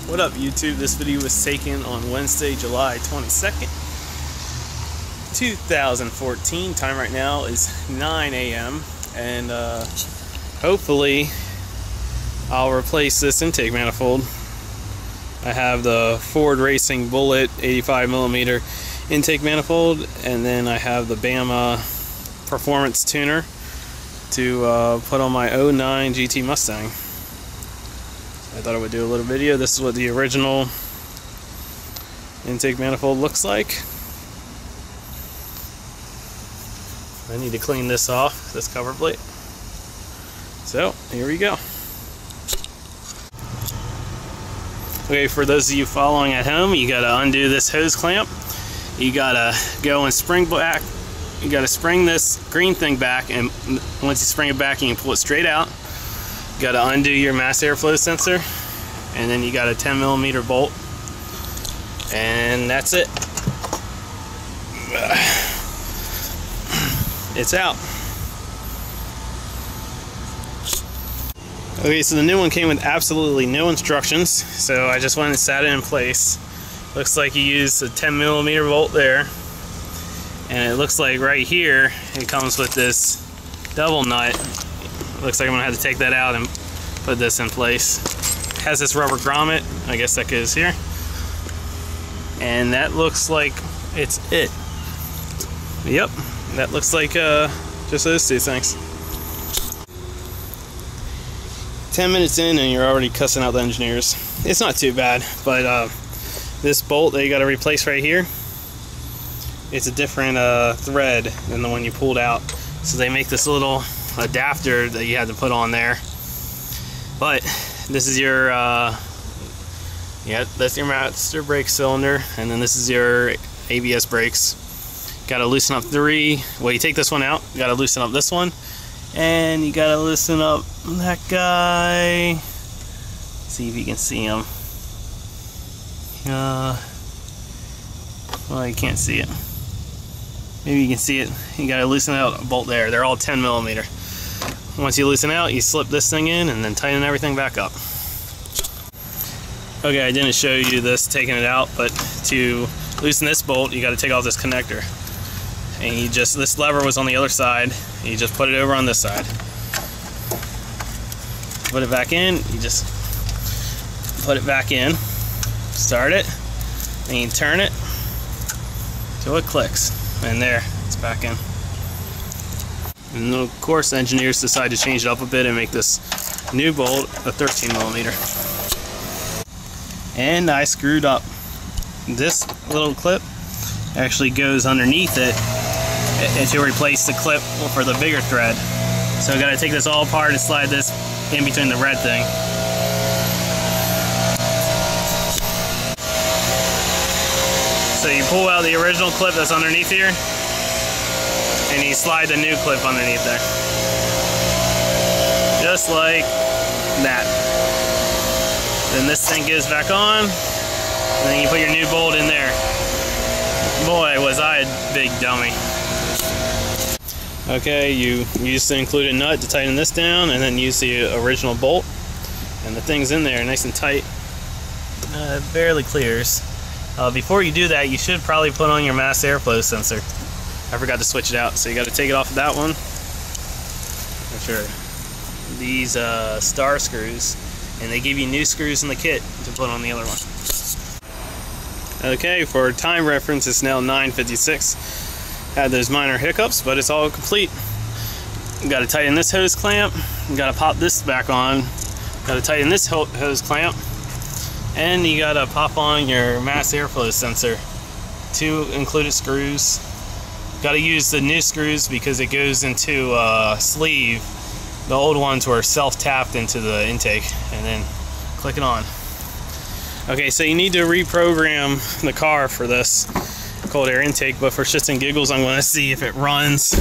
What up, YouTube? This video was taken on Wednesday, July 22nd, 2014. Time right now is 9 a.m. and hopefully I'll replace this intake manifold. I have the Ford Racing Bullet 85mm intake manifold, and then I have the Bama Performance Tuner to put on my 09 GT Mustang. I thought I would do a little video. This is what the original intake manifold looks like. I need to clean this off, this cover plate. So, here we go. Okay, for those of you following at home, you gotta undo this hose clamp. You gotta go and spring back. You gotta spring this green thing back, and once you spring it back, you can pull it straight out. You gotta undo your mass airflow sensor, and then you got a 10mm bolt, and that's it. It's out. Okay, so the new one came with absolutely no instructions, so I just went and sat it in place. Looks like you use a 10mm bolt there, and it looks like right here it comes with this double nut. Looks like I'm gonna have to take that out and put this in place. It has this rubber grommet, I guess that goes here, and that looks like it's it. Yep, that looks like just those two things. 10 minutes in and you're already cussing out the engineers. It's not too bad, but this bolt that you got to replace right here, it's a different thread than the one you pulled out. So they make this little adapter that you had to put on there. But this is your yeah, that's your master brake cylinder, and then this is your ABS brakes. Got to loosen up well, you take this one out, you got to loosen up this one, and you got to loosen up that guy. See if you can see him. Well, you can't see it. Maybe you can see it. You got to loosen out a bolt there. They're all 10mm. Once you loosen out, you slip this thing in and then tighten everything back up. Okay, I didn't show you this taking it out, but to loosen this bolt, you got to take off this connector. And you just, this lever was on the other side, you just put it over on this side. Put it back in, you just put it back in, start it, and you turn it till it clicks. And there, it's back in. And of course, the engineers decided to change it up a bit and make this new bolt a 13mm. And I screwed up. This little clip actually goes underneath it to replace the clip for the bigger thread. So I gotta take this all apart and slide this in between the red thing. So you pull out the original clip that's underneath here, and you slide the new clip underneath there. Just like that. Then this thing goes back on, and then you put your new bolt in there. Boy, was I a big dummy. Okay, you use the included nut to tighten this down, and then use the original bolt, and the thing's in there nice and tight. It barely clears. Before you do that, you should probably put on your mass airflow sensor. I forgot to switch it out, so you got to take it off of that one. Which are these star screws, and they give you new screws in the kit to put on the other one. Okay, for time reference, it's now 9:56. Had those minor hiccups, but it's all complete. You got to tighten this hose clamp. You got to pop this back on. Got to tighten this hose clamp, and you got to pop on your mass airflow sensor. 2 included screws. Got to use the new screws because it goes into a sleeve. The old ones were self-tapped into the intake, and then click it on. Okay, so you need to reprogram the car for this cold air intake, but for shits and giggles, I'm going to see if it runs.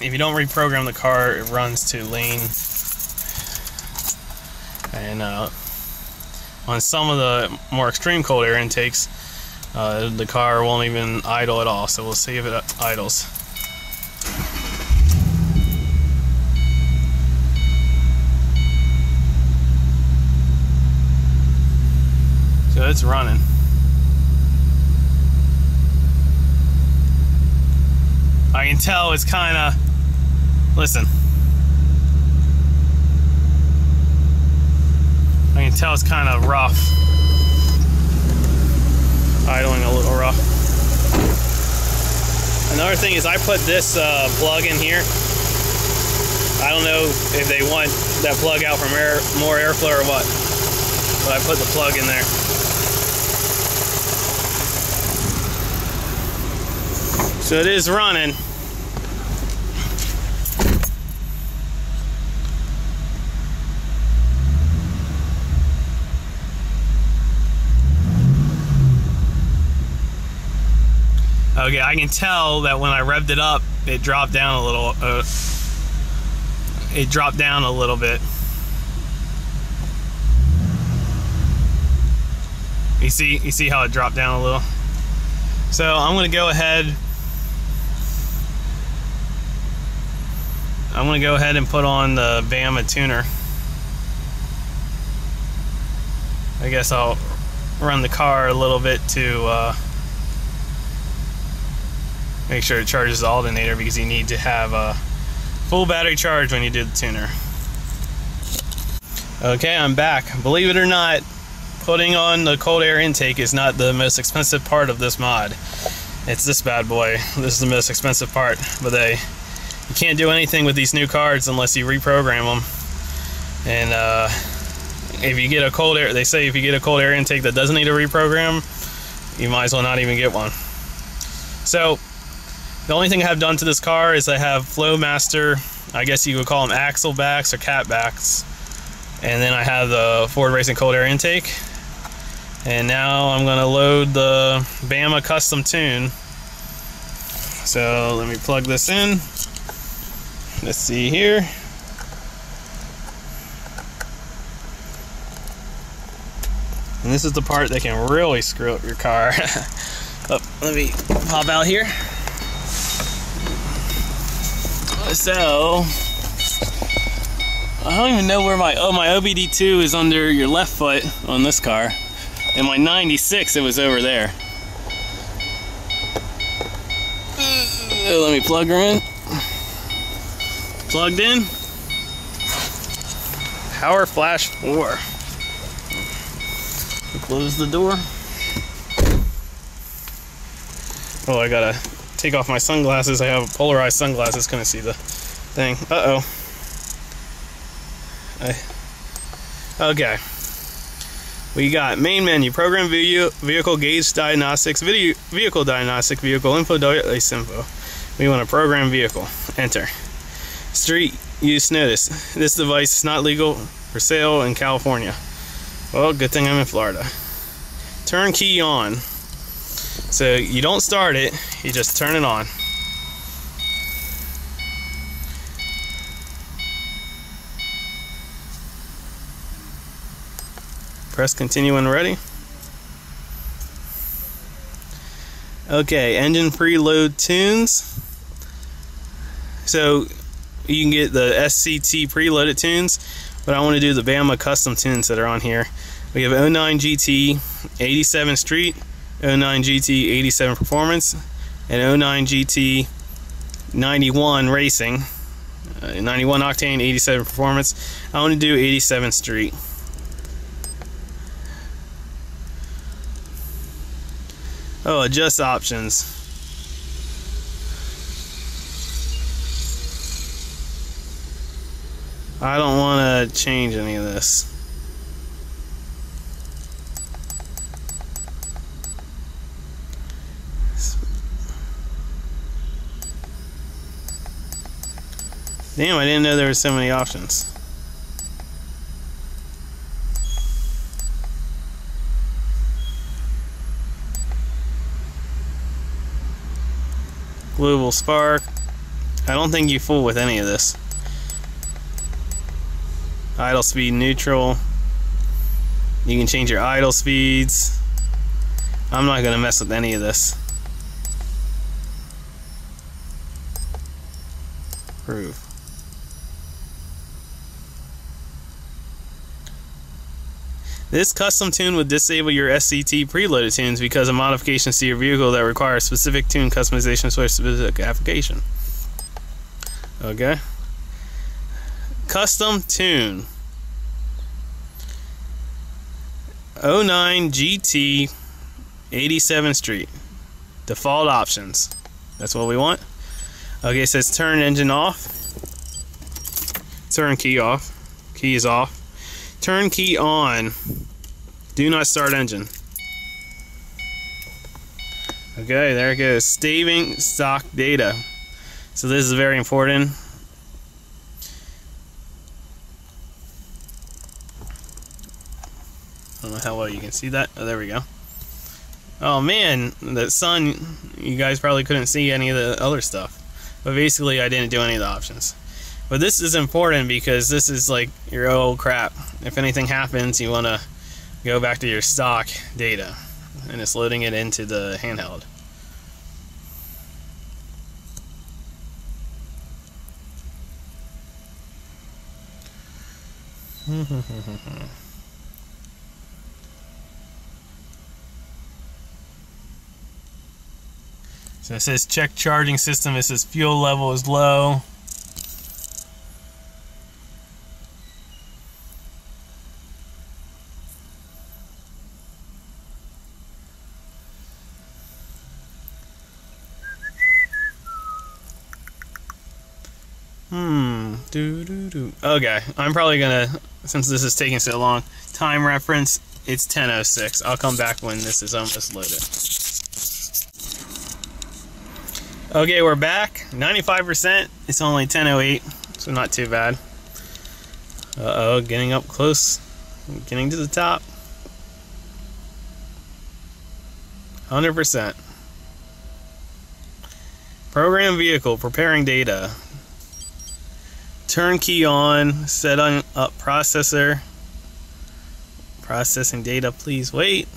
If you don't reprogram the car, it runs to lean. And on some of the more extreme cold air intakes, the car won't even idle at all, so we'll see if it idles. So it's running. I can tell it's kind of, listen. I can tell it's kind of rough. Idling a little rough. Another thing is I put this plug in here. I don't know if they want that plug out from more airflow or what, but I put the plug in there. So it is running. Okay, I can tell that when I revved it up, it dropped down a little. It dropped down a little bit. You see how it dropped down a little. So I'm gonna go ahead. I'm gonna go ahead and put on the Bama tuner. I guess I'll run the car a little bit to make sure it charges the alternator, because you need to have a full battery charge when you do the tuner. Okay, I'm back. Believe it or not, putting on the cold air intake is not the most expensive part of this mod. It's this bad boy. This is the most expensive part, but you can't do anything with these new cards unless you reprogram them. And if you get a cold air, they say if you get a cold air intake that doesn't need a reprogram, you might as well not even get one. So the only thing I have done to this car is I have Flowmaster, I guess you would call them axle backs or cat backs, and then I have the Ford Racing cold air intake. And now I'm going to load the Bama custom tune. So let me plug this in. Let's see here. And this is the part that can really screw up your car. Oh, let me pop out here. So I don't even know where my OBD2 is under your left foot on this car. In my 96 it was over there. Let me plug her in. Plugged in. Power Flash 4. Close the door. Oh, I gotta take off my sunglasses. I have polarized sunglasses, couldn't see the thing. Okay. We got main menu, program vehicle gauge diagnostics, vehicle diagnostic, vehicle info, device info. We want to program vehicle. Enter. Street use notice. This device is not legal for sale in California. Well, good thing I'm in Florida. Turn key on. So you don't start it, you just turn it on. Press continue when ready. Okay, engine preload tunes. So you can get the SCT preloaded tunes, but I want to do the Bama custom tunes that are on here. We have 09 GT 87 Street, 09 GT 87 Performance, and 09 GT 91 Racing, 91 Octane 87 Performance. I want to do 87 Street. Oh, adjust options. I don't want to change any of this. Damn, I didn't know there were so many options. Global spark. I don't think you fool with any of this. Idle speed neutral. You can change your idle speeds. I'm not going to mess with any of this. Approve. This custom tune would disable your SCT preloaded tunes because of modifications to your vehicle that require specific tune customization for a specific application. Okay. Custom tune. 09 GT 87th Street. Default options. That's what we want. Okay, it says turn engine off. Turn key off. Key is off. Turn key on. Do not start engine. Okay, there it goes. Saving stock data. So this is very important. I don't know how well you can see that. Oh, there we go. Oh man, the sun, you guys probably couldn't see any of the other stuff. But basically I didn't do any of the options. But this is important because this is like your old crap. If anything happens, you want to go back to your stock data. And it's loading it into the handheld. So it says check charging system. It says fuel level is low. Okay, I'm probably gonna, since this is taking so long, time reference, it's 10:06. I'll come back when this is almost loaded. Okay, we're back. 95%. It's only 10:08, so not too bad. Uh-oh, getting up close. Getting to the top. 100%. Program vehicle, preparing data. Turn key on, set on up processor. Processing data, please wait.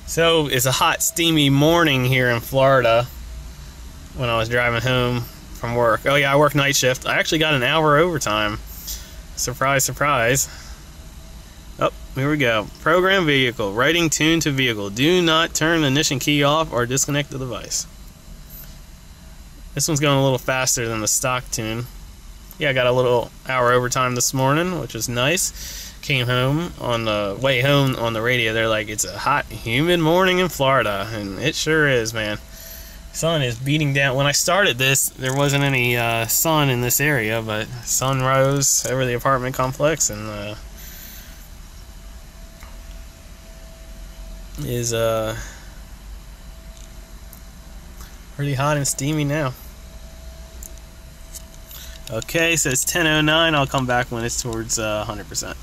So it's a hot, steamy morning here in Florida when I was driving home from work. Oh yeah, I work night shift. I actually got an hour overtime. Surprise, surprise. Oh, here we go. Program vehicle. Writing tune to vehicle. Do not turn the ignition key off or disconnect the device. This one's going a little faster than the stock tune. Yeah, I got a little hour overtime this morning, which was nice. Came home on the way home on the radio. They're like, it's a hot, humid morning in Florida, and it sure is, man. Sun is beating down. When I started this, there wasn't any sun in this area, but sun rose over the apartment complex and is pretty hot and steamy now. Okay, so it's 10:09. I'll come back when it's towards 100%.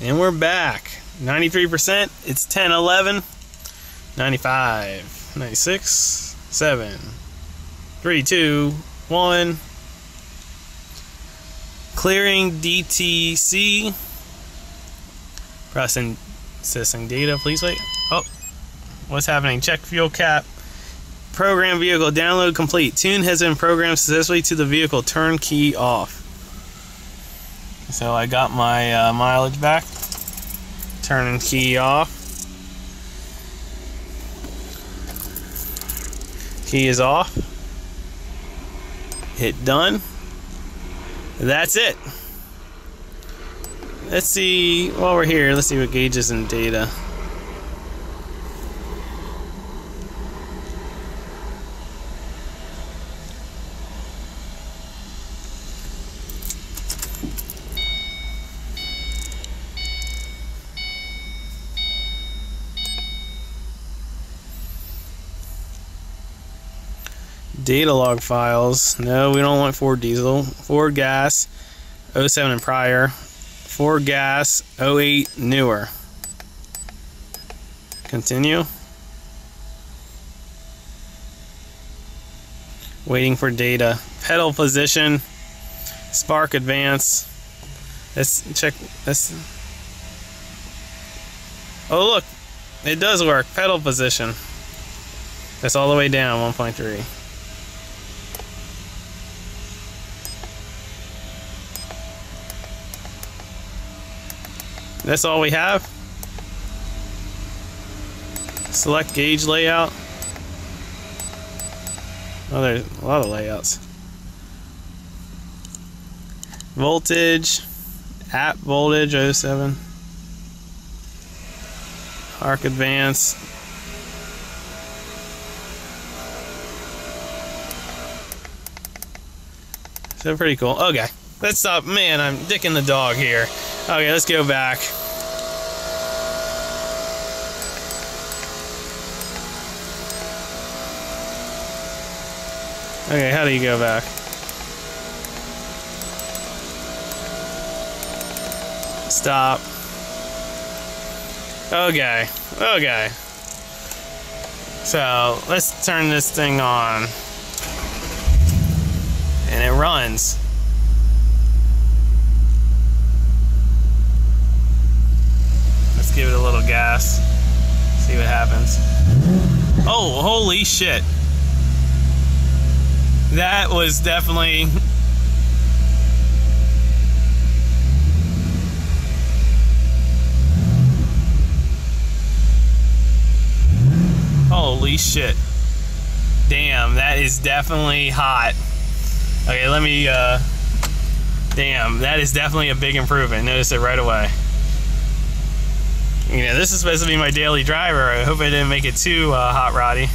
And we're back. 93%. It's 10:11. 95. 96, 7, 3, 2, 1. Clearing DTC. Processing data, please wait. Oh, what's happening? Check fuel cap. Program vehicle download complete. Tune has been programmed successfully to the vehicle. Turn key off. So I got my mileage back. Turn key off. Key is off. Hit done. That's it. Let's see, while we're here, let's see what gauges and data. Data log files. No, we don't want Ford diesel. Ford gas, 07 and prior. Ford gas, 08 newer. Continue. Waiting for data. Pedal position. Spark advance. Let's check this. Oh look, it does work. Pedal position. That's all the way down, 1.3. That's all we have. Select gauge layout. Oh, there's a lot of layouts. Voltage, app voltage 07. Arc advance. So pretty cool. Okay, let's stop. Man, I'm dicking the dog here. Okay, let's go back. Okay, how do you go back? Stop. Okay, okay. So, let's turn this thing on. And it runs. Let's give it a little gas. See what happens. Oh, holy shit. That was definitely... Holy shit. Damn, that is definitely hot. Okay, let me, damn, that is definitely a big improvement. Notice it right away. You know, this is supposed to be my daily driver. I hope I didn't make it too hot roddy.